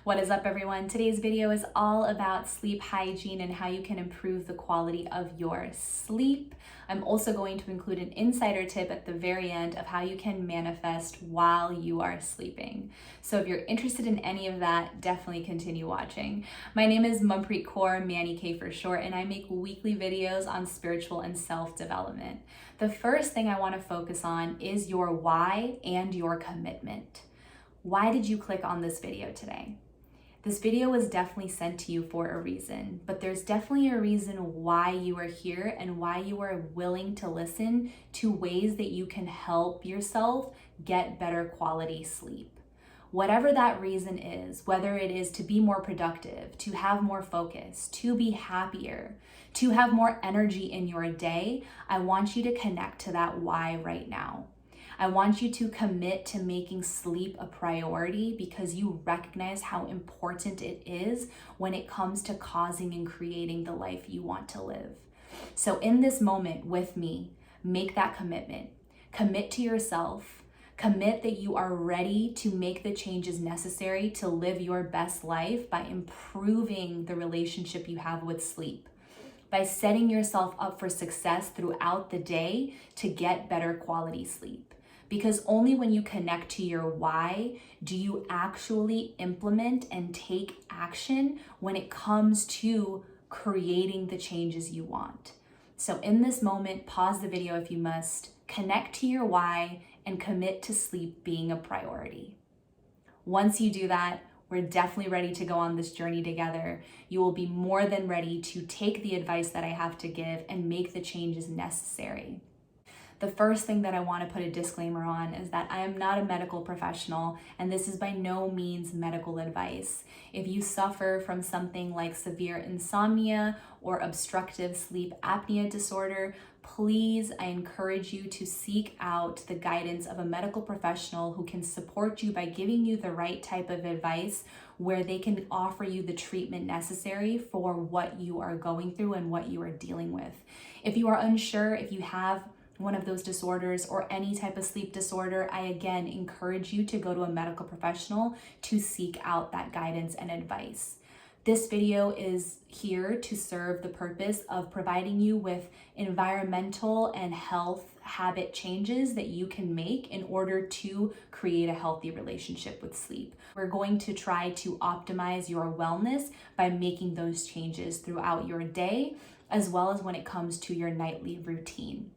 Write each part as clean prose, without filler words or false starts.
What is up, everyone? Today's video is all about sleep hygiene and how you can improve the quality of your sleep. I'm also going to include an insider tip at the very end of how you can manifest while you are sleeping. So if you're interested in any of that, definitely continue watching. My name is Manpreet Kaur, MannyKay for short, and I make weekly videos on spiritual and self-development. The first thing I want to focus on is your why and your commitment. Why did you click on this video today? This video was definitely sent to you for a reason, but there's definitely a reason why you are here and why you are willing to listen to ways that you can help yourself get better quality sleep. Whatever that reason is, whether it is to be more productive, to have more focus, to be happier, to have more energy in your day, I want you to connect to that why right now. I want you to commit to making sleep a priority because you recognize how important it is when it comes to causing and creating the life you want to live. So in this moment with me, make that commitment. Commit to yourself. Commit that you are ready to make the changes necessary to live your best life by improving the relationship you have with sleep, by setting yourself up for success throughout the day to get better quality sleep. Because only when you connect to your why do you actually implement and take action when it comes to creating the changes you want. So in this moment, pause the video if you must, connect to your why, and commit to sleep being a priority. Once you do that, we're definitely ready to go on this journey together. You will be more than ready to take the advice that I have to give and make the changes necessary. The first thing that I want to put a disclaimer on is that I am not a medical professional, and this is by no means medical advice. If you suffer from something like severe insomnia or obstructive sleep apnea disorder, please, I encourage you to seek out the guidance of a medical professional who can support you by giving you the right type of advice where they can offer you the treatment necessary for what you are going through and what you are dealing with. If you are unsure, if you have one of those disorders or any type of sleep disorder, I again encourage you to go to a medical professional to seek out that guidance and advice. This video is here to serve the purpose of providing you with environmental and health habit changes that you can make in order to create a healthy relationship with sleep. We're going to try to optimize your wellness by making those changes throughout your day, as well as when it comes to your nightly routine.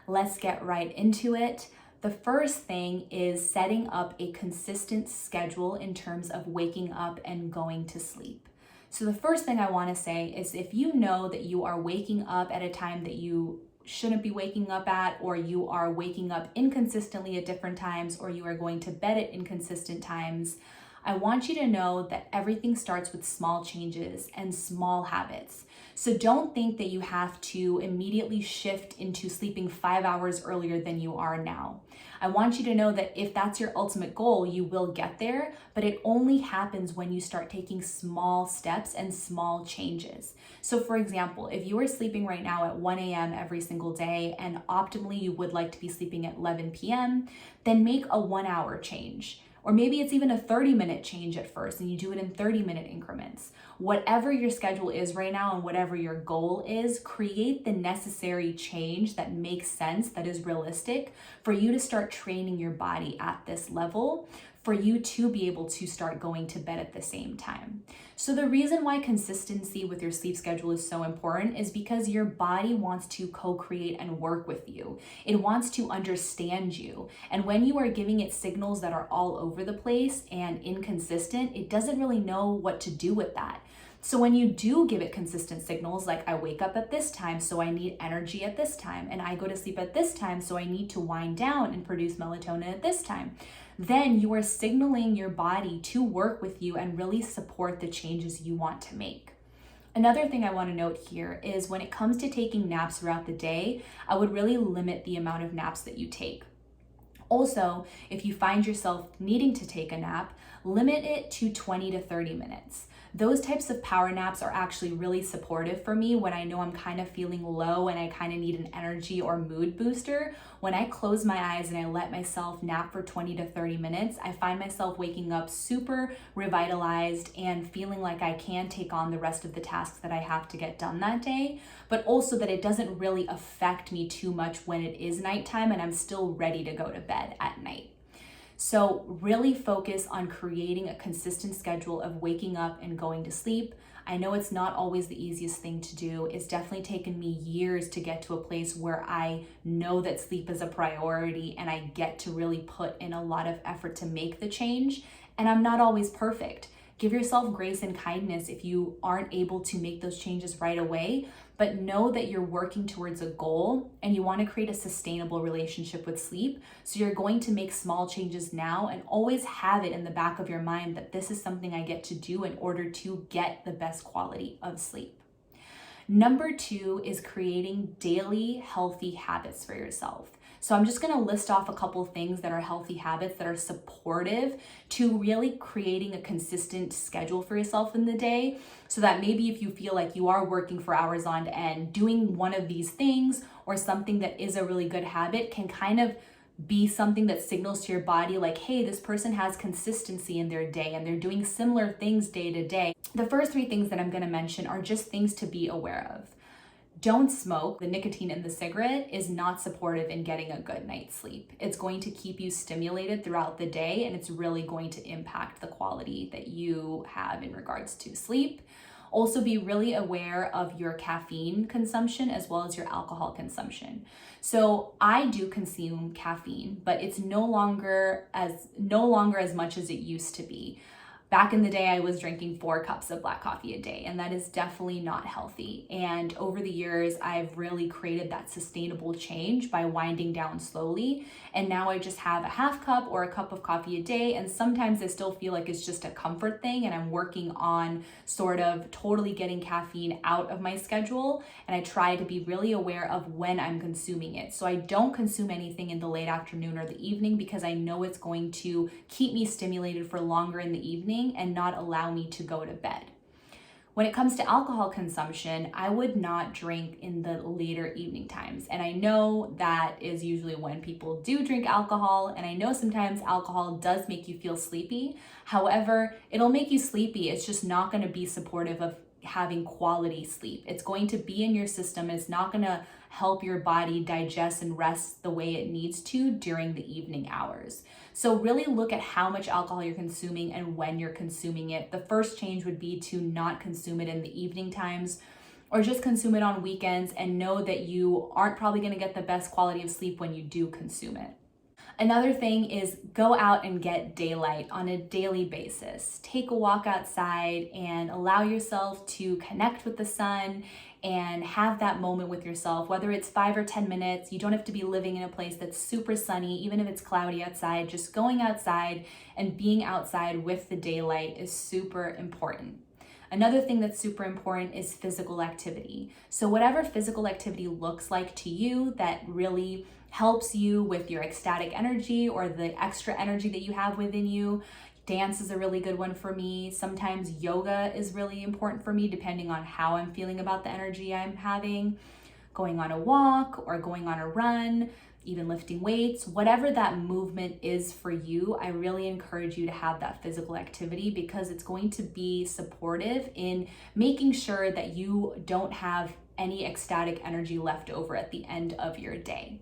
Let's get right into it. The first thing is setting up a consistent schedule in terms of waking up and going to sleep. So the first thing I want to say is if you know that you are waking up at a time that you shouldn't be waking up at, or you are waking up inconsistently at different times, or you are going to bed at inconsistent times, I want you to know that everything starts with small changes and small habits. So don't think that you have to immediately shift into sleeping 5 hours earlier than you are now. I want you to know that if that's your ultimate goal, you will get there, but it only happens when you start taking small steps and small changes. So for example, if you are sleeping right now at 1 a.m. every single day and optimally you would like to be sleeping at 11 p.m., then make a 1 hour change. Or maybe it's even a 30-minute change at first and you do it in 30-minute increments. Whatever your schedule is right now and whatever your goal is, create the necessary change that makes sense, that is realistic for you to start training your body at this level, for you to be able to start going to bed at the same time. So the reason why consistency with your sleep schedule is so important is because your body wants to co-create and work with you. It wants to understand you. And when you are giving it signals that are all over the place and inconsistent, it doesn't really know what to do with that. So when you do give it consistent signals, like I wake up at this time, so I need energy at this time, and I go to sleep at this time, so I need to wind down and produce melatonin at this time, then you are signaling your body to work with you and really support the changes you want to make. Another thing I want to note here is when it comes to taking naps throughout the day, I would really limit the amount of naps that you take. Also, if you find yourself needing to take a nap, limit it to 20 to 30 minutes. Those types of power naps are actually really supportive for me when I know I'm kind of feeling low and I kind of need an energy or mood booster. When I close my eyes and I let myself nap for 20 to 30 minutes, I find myself waking up super revitalized and feeling like I can take on the rest of the tasks that I have to get done that day, but also that it doesn't really affect me too much when it is nighttime and I'm still ready to go to bed at night. So really focus on creating a consistent schedule of waking up and going to sleep. I know it's not always the easiest thing to do. It's definitely taken me years to get to a place where I know that sleep is a priority and I get to really put in a lot of effort to make the change. And I'm not always perfect. Give yourself grace and kindness if you aren't able to make those changes right away, but know that you're working towards a goal and you want to create a sustainable relationship with sleep. So you're going to make small changes now and always have it in the back of your mind that this is something I get to do in order to get the best quality of sleep. Number 2 is creating daily healthy habits for yourself. So I'm just gonna list off a couple things that are healthy habits that are supportive to really creating a consistent schedule for yourself in the day, so that maybe if you feel like you are working for hours on end, doing one of these things or something that is a really good habit can kind of be something that signals to your body like, hey, this person has consistency in their day and they're doing similar things day to day. The first 3 things that I'm gonna mention are just things to be aware of. Don't smoke. The nicotine in the cigarette is not supportive in getting a good night's sleep. It's going to keep you stimulated throughout the day, and it's really going to impact the quality that you have in regards to sleep. Also, be really aware of your caffeine consumption as well as your alcohol consumption. So I do consume caffeine, but it's no longer as much as it used to be. Back in the day, I was drinking 4 cups of black coffee a day, and that is definitely not healthy. And over the years, I've really created that sustainable change by winding down slowly. And now I just have a half cup or a cup of coffee a day. And sometimes I still feel like it's just a comfort thing, and I'm working on sort of totally getting caffeine out of my schedule. And I try to be really aware of when I'm consuming it. So I don't consume anything in the late afternoon or the evening because I know it's going to keep me stimulated for longer in the evening and not allow me to go to bed. When it comes to alcohol consumption, I would not drink in the later evening times. And I know that is usually when people do drink alcohol. And I know sometimes alcohol does make you feel sleepy. However, it'll make you sleepy. It's just not going to be supportive of having quality sleep. It's going to be in your system. It's not going to help your body digest and rest the way it needs to during the evening hours. So really look at how much alcohol you're consuming and when you're consuming it. The first change would be to not consume it in the evening times, or just consume it on weekends, and know that you aren't probably going to get the best quality of sleep when you do consume it. Another thing is go out and get daylight on a daily basis. Take a walk outside and allow yourself to connect with the sun and have that moment with yourself, whether it's 5 or 10 minutes. You don't have to be living in a place that's super sunny, even if it's cloudy outside. Just going outside and being outside with the daylight is super important. Another thing that's super important is physical activity. So whatever physical activity looks like to you that really helps you with your ecstatic energy or the extra energy that you have within you. Dance is a really good one for me. Sometimes yoga is really important for me depending on how I'm feeling about the energy I'm having. Going on a walk or going on a run, even lifting weights, whatever that movement is for you, I really encourage you to have that physical activity because it's going to be supportive in making sure that you don't have any ecstatic energy left over at the end of your day.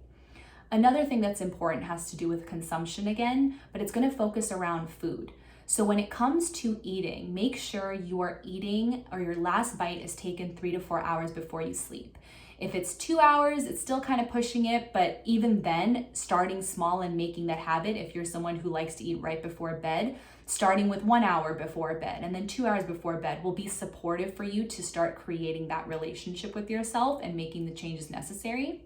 Another thing that's important has to do with consumption again, but it's going to focus around food. So when it comes to eating, make sure you are eating or your last bite is taken 3 to 4 hours before you sleep. If it's 2 hours, it's still kind of pushing it, but even then, starting small and making that habit, if you're someone who likes to eat right before bed, starting with 1 hour before bed and then 2 hours before bed will be supportive for you to start creating that relationship with yourself and making the changes necessary.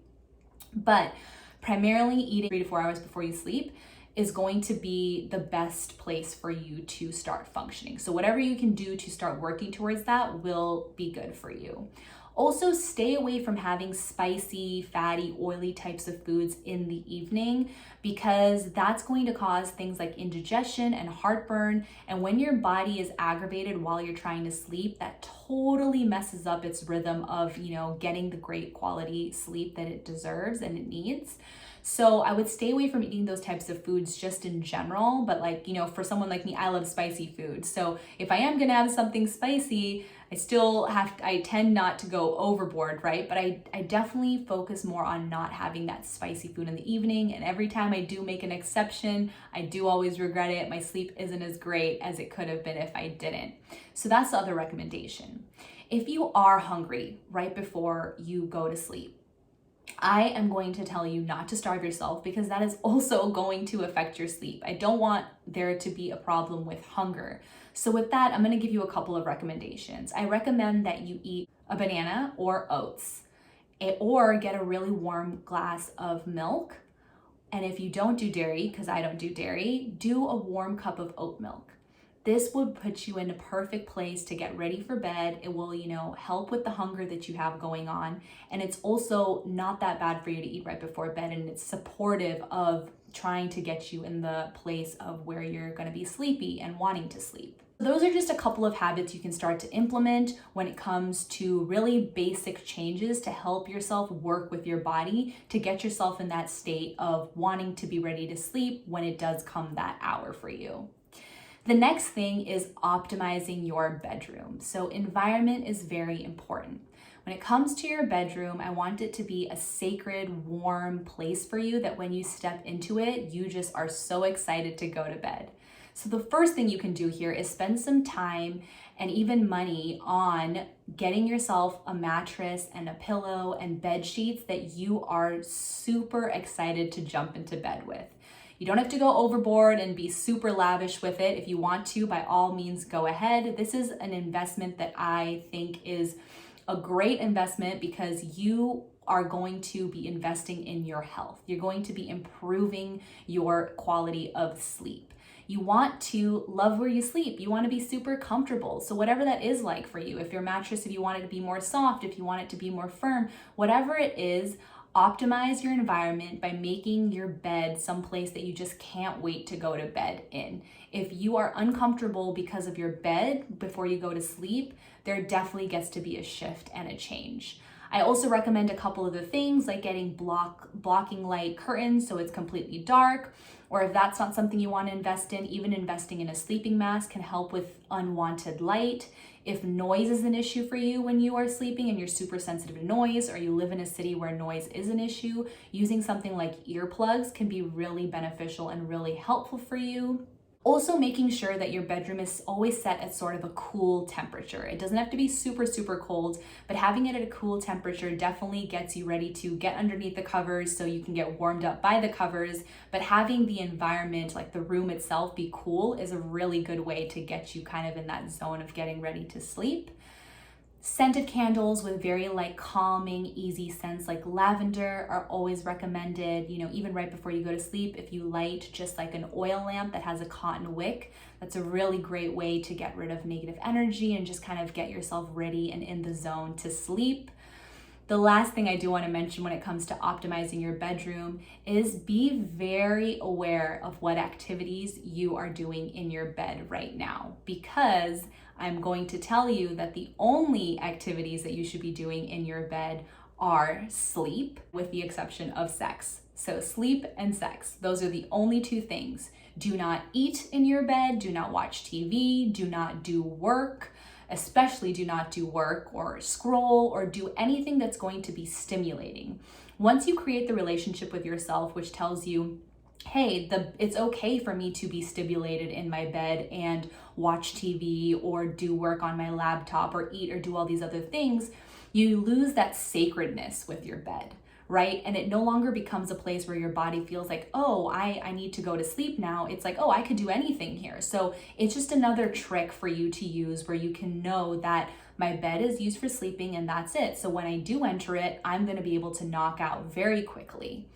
But primarily eating 3 to 4 hours before you sleep is going to be the best place for you to start functioning. So whatever you can do to start working towards that will be good for you. Also, stay away from having spicy, fatty, oily types of foods in the evening, because that's going to cause things like indigestion and heartburn. And when your body is aggravated while you're trying to sleep, that totally messes up its rhythm of, getting the great quality sleep that it deserves and it needs. So I would stay away from eating those types of foods just in general. But for someone like me, I love spicy food. So if I am gonna have something spicy, I tend not to go overboard, right? But I definitely focus more on not having that spicy food in the evening. And every time I do make an exception, I do always regret it. My sleep isn't as great as it could have been if I didn't. So that's the other recommendation. If you are hungry right before you go to sleep, I am going to tell you not to starve yourself, because that is also going to affect your sleep. I don't want there to be a problem with hunger. So with that, I'm going to give you a couple of recommendations. I recommend that you eat a banana or oats, or get a really warm glass of milk. And if you don't do dairy, because I don't do dairy, do a warm cup of oat milk. This would put you in a perfect place to get ready for bed. It will, help with the hunger that you have going on. And it's also not that bad for you to eat right before bed. And it's supportive of trying to get you in the place of where you're going to be sleepy and wanting to sleep. Those are just a couple of habits you can start to implement when it comes to really basic changes to help yourself work with your body to get yourself in that state of wanting to be ready to sleep when it does come that hour for you. The next thing is optimizing your bedroom. So environment is very important. When it comes to your bedroom, I want it to be a sacred, warm place for you that when you step into it, you just are so excited to go to bed. So the first thing you can do here is spend some time and even money on getting yourself a mattress and a pillow and bed sheets that you are super excited to jump into bed with. You don't have to go overboard and be super lavish with it. If you want to, by all means, go ahead. This is an investment that I think is a great investment because you are going to be investing in your health. You're going to be improving your quality of sleep. You want to love where you sleep. You want to be super comfortable. So whatever that is like for you, if your mattress, if you want it to be more soft, if you want it to be more firm, whatever it is, optimize your environment by making your bed someplace that you just can't wait to go to bed in. If you are uncomfortable because of your bed before you go to sleep, there definitely gets to be a shift and a change. I also recommend a couple of the things like getting blocking light curtains so it's completely dark, or if that's not something you want to invest in, even investing in a sleeping mask can help with unwanted light. If noise is an issue for you when you are sleeping and you're super sensitive to noise, or you live in a city where noise is an issue, using something like earplugs can be really beneficial and really helpful for you. Also making sure that your bedroom is always set at sort of a cool temperature. It doesn't have to be super, super cold, but having it at a cool temperature definitely gets you ready to get underneath the covers so you can get warmed up by the covers. But having the environment, like the room itself, be cool is a really good way to get you kind of in that zone of getting ready to sleep. Scented candles with very calming, easy scents like lavender are always recommended, even right before you go to sleep. If you light just like an oil lamp that has a cotton wick, that's a really great way to get rid of negative energy and just kind of get yourself ready and in the zone to sleep. The last thing I do want to mention when it comes to optimizing your bedroom is be very aware of what activities you are doing in your bed right now, because I'm going to tell you that the only activities that you should be doing in your bed are sleep, with the exception of sex. So sleep and sex, those are the only two things. Do not eat in your bed, do not watch TV, do not do work. Especially do not do work or scroll or do anything that's going to be stimulating. Once you create the relationship with yourself, which tells you, hey, it's okay for me to be stimulated in my bed and watch TV or do work on my laptop or eat or do all these other things, you lose that sacredness with your bed, right? And it no longer becomes a place where your body feels like, oh, I need to go to sleep now. It's like, oh, I could do anything here. So it's just another trick for you to use where you can know that my bed is used for sleeping and that's it. So when I do enter it, I'm going to be able to knock out very quickly.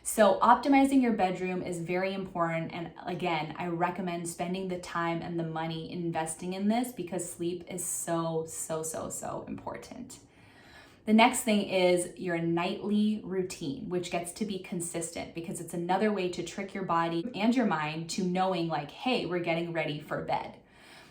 So optimizing your bedroom is very important. And again, I recommend spending the time and the money investing in this because sleep is so, so, so, so important. The next thing is your nightly routine, which gets to be consistent because it's another way to trick your body and your mind to knowing like, hey, we're getting ready for bed.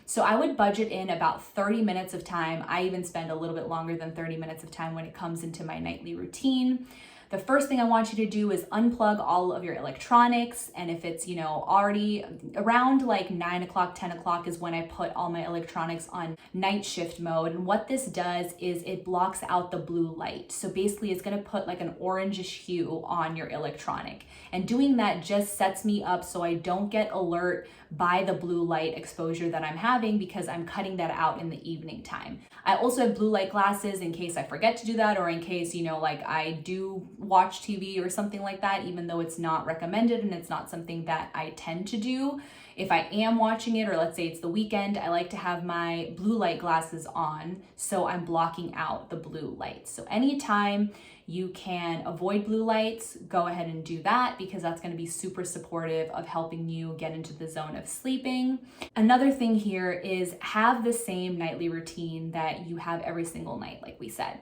So I would budget in about 30 minutes of time. I even spend a little bit longer than 30 minutes of time when it comes into my nightly routine. The first thing I want you to do is unplug all of your electronics. And if it's, already around like 9 o'clock, 10 o'clock is when I put all my electronics on night shift mode. And what this does is it blocks out the blue light. So basically it's gonna put like an orangish hue on your electronic. And doing that just sets me up so I don't get alert by the blue light exposure that I'm having because I'm cutting that out in the evening time. I also have blue light glasses in case I forget to do that, or in case, like I do watch TV or something like that, even though it's not recommended and it's not something that I tend to do. If I am watching it, or let's say it's the weekend, I like to have my blue light glasses on so I'm blocking out the blue lights. So anytime you can avoid blue lights, go ahead and do that because that's going to be super supportive of helping you get into the zone of sleeping. Another thing here is have the same nightly routine that you have every single night, like we said.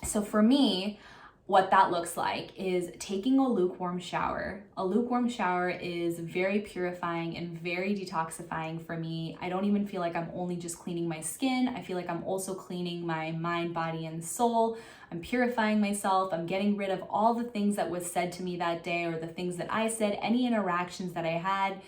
So for me, what that looks like is taking a lukewarm shower. A lukewarm shower is very purifying and very detoxifying for me. I don't even feel like I'm only just cleaning my skin. I feel like I'm also cleaning my mind, body, and soul. I'm purifying myself. I'm getting rid of all the things that was said to me that day or the things that I said, any interactions that I had,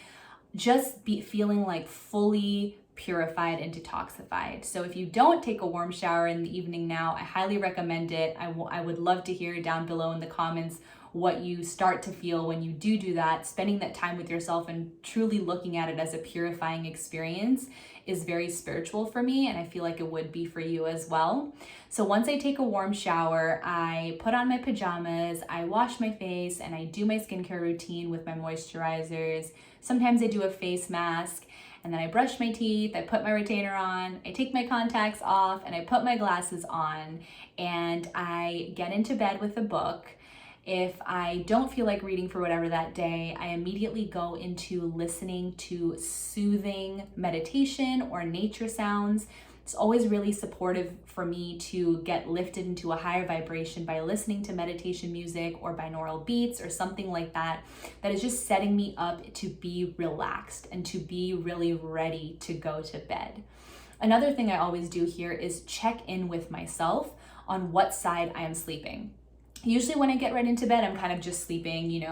just feeling like fully purified and detoxified. So if you don't take a warm shower in the evening now, I highly recommend it. I would love to hear down below in the comments what you start to feel when you do that. Spending that time with yourself and truly looking at it as a purifying experience is very spiritual for me, and I feel like it would be for you as well. So once I take a warm shower, I put on my pajamas, I wash my face, and I do my skincare routine with my moisturizers. Sometimes I do a face mask, and then I brush my teeth, I put my retainer on, I take my contacts off, and I put my glasses on, and I get into bed with a book. If I don't feel like reading for whatever that day, I immediately go into listening to soothing meditation or nature sounds. It's always really supportive for me to get lifted into a higher vibration by listening to meditation music or binaural beats or something like that, that is just setting me up to be relaxed and to be really ready to go to bed. Another thing I always do here is check in with myself on what side I am sleeping. Usually when I get right into bed, I'm kind of just sleeping,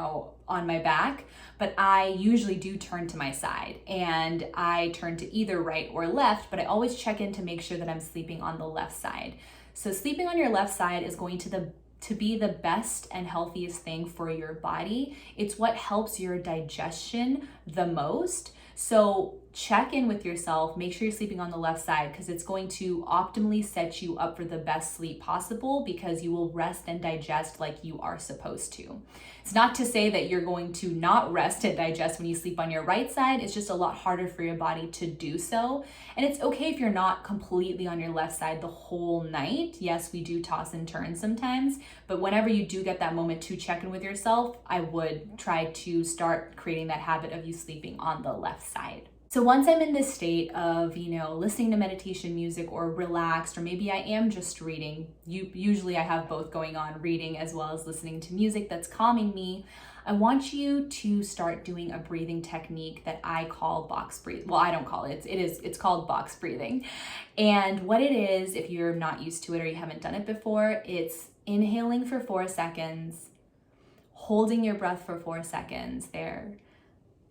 on my back, but I usually do turn to my side and I turn to either right or left, but I always check in to make sure that I'm sleeping on the left side. So sleeping on your left side is going to be the best and healthiest thing for your body. It's what helps your digestion the most. So check in with yourself, make sure you're sleeping on the left side because it's going to optimally set you up for the best sleep possible because you will rest and digest like you are supposed to. It's not to say that you're going to not rest and digest when you sleep on your right side. It's just a lot harder for your body to do so. And it's okay if you're not completely on your left side the whole night. Yes, we do toss and turn sometimes, but whenever you do get that moment to check in with yourself, I would try to start creating that habit of you sleeping on the left side. So once I'm in this state of, listening to meditation music or relaxed, or maybe I am just reading, usually I have both going on, reading as well as listening to music that's calming me, I want you to start doing a breathing technique that I call box breathing. Well, I don't call it, it's called box breathing. And what it is, if you're not used to it or you haven't done it before, it's inhaling for 4 seconds, holding your breath for 4 seconds there,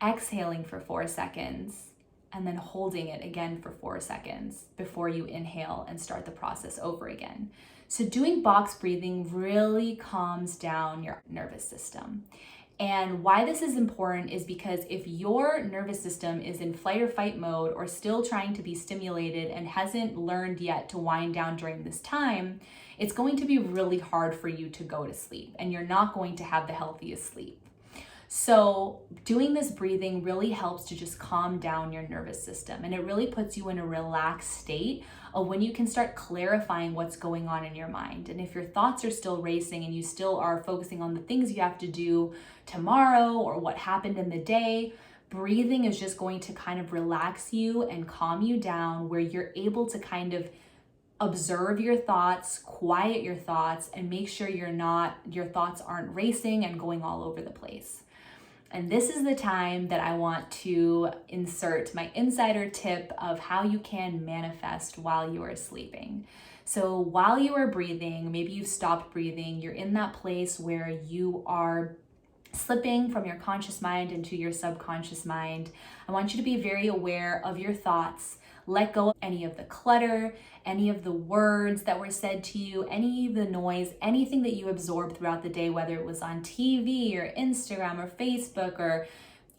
exhaling for 4 seconds, and then holding it again for 4 seconds before you inhale and start the process over again. So doing box breathing really calms down your nervous system. And why this is important is because if your nervous system is in flight or fight mode or still trying to be stimulated and hasn't learned yet to wind down during this time, it's going to be really hard for you to go to sleep and you're not going to have the healthiest sleep. So doing this breathing really helps to just calm down your nervous system, and it really puts you in a relaxed state of when you can start clarifying what's going on in your mind. And if your thoughts are still racing and you still are focusing on the things you have to do tomorrow or what happened in the day, breathing is just going to kind of relax you and calm you down where you're able to kind of observe your thoughts, quiet your thoughts, and make sure your thoughts aren't racing and going all over the place. And this is the time that I want to insert my insider tip of how you can manifest while you are sleeping. So while you are breathing, maybe you've stopped breathing, you're in that place where you are slipping from your conscious mind into your subconscious mind. I want you to be very aware of your thoughts. Let go of any of the clutter, any of the words that were said to you, any of the noise, anything that you absorbed throughout the day, whether it was on TV or Instagram or Facebook or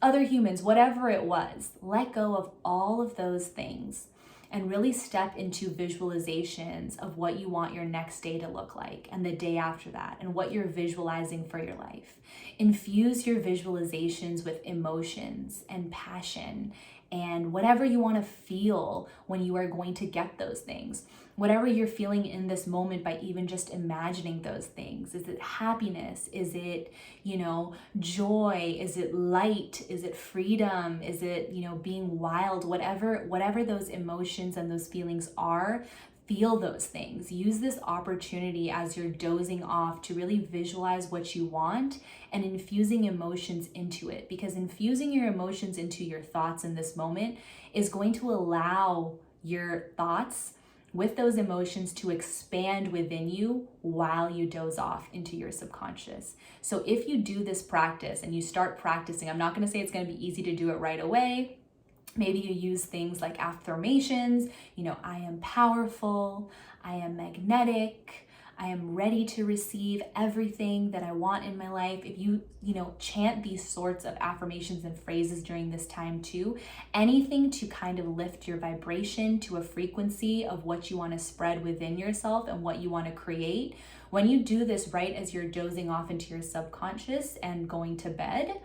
other humans, whatever it was. Let go of all of those things and really step into visualizations of what you want your next day to look like and the day after that and what you're visualizing for your life. Infuse your visualizations with emotions and passion and whatever you want to feel when you are going to get those things. Whatever you're feeling in this moment by even just imagining those things. Is it happiness? Is it, joy? Is it light? Is it freedom? Is it, being wild? Whatever those emotions and those feelings are, feel those things. Use this opportunity as you're dozing off to really visualize what you want and infusing emotions into it, because infusing your emotions into your thoughts in this moment is going to allow your thoughts with those emotions to expand within you while you doze off into your subconscious. So if you do this practice and you start practicing, I'm not going to say it's going to be easy to do it right away. Maybe you use things like affirmations, I am powerful, I am magnetic, I am ready to receive everything that I want in my life. If you, chant these sorts of affirmations and phrases during this time too, anything to kind of lift your vibration to a frequency of what you want to spread within yourself and what you want to create. When you do this right as you're dozing off into your subconscious and going to bed,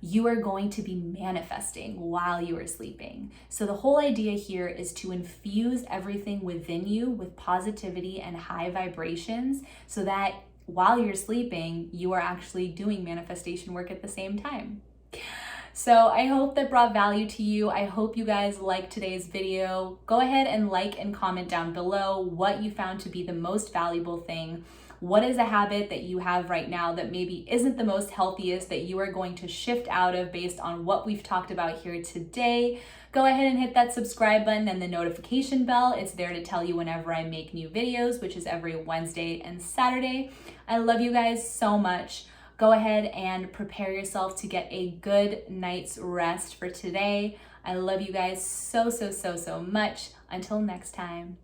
you are going to be manifesting while you are sleeping. So the whole idea here is to infuse everything within you with positivity and high vibrations so that while you're sleeping, you are actually doing manifestation work at the same time. So I hope that brought value to you. I hope you guys liked today's video. Go ahead and like and comment down below what you found to be the most valuable thing. What is a habit that you have right now that maybe isn't the most healthiest that you are going to shift out of based on what we've talked about here today? Go ahead and hit that subscribe button and the notification bell. It's there to tell you whenever I make new videos, which is every Wednesday and Saturday. I love you guys so much. Go ahead and prepare yourself to get a good night's rest for today. I love you guys so much. Until next time.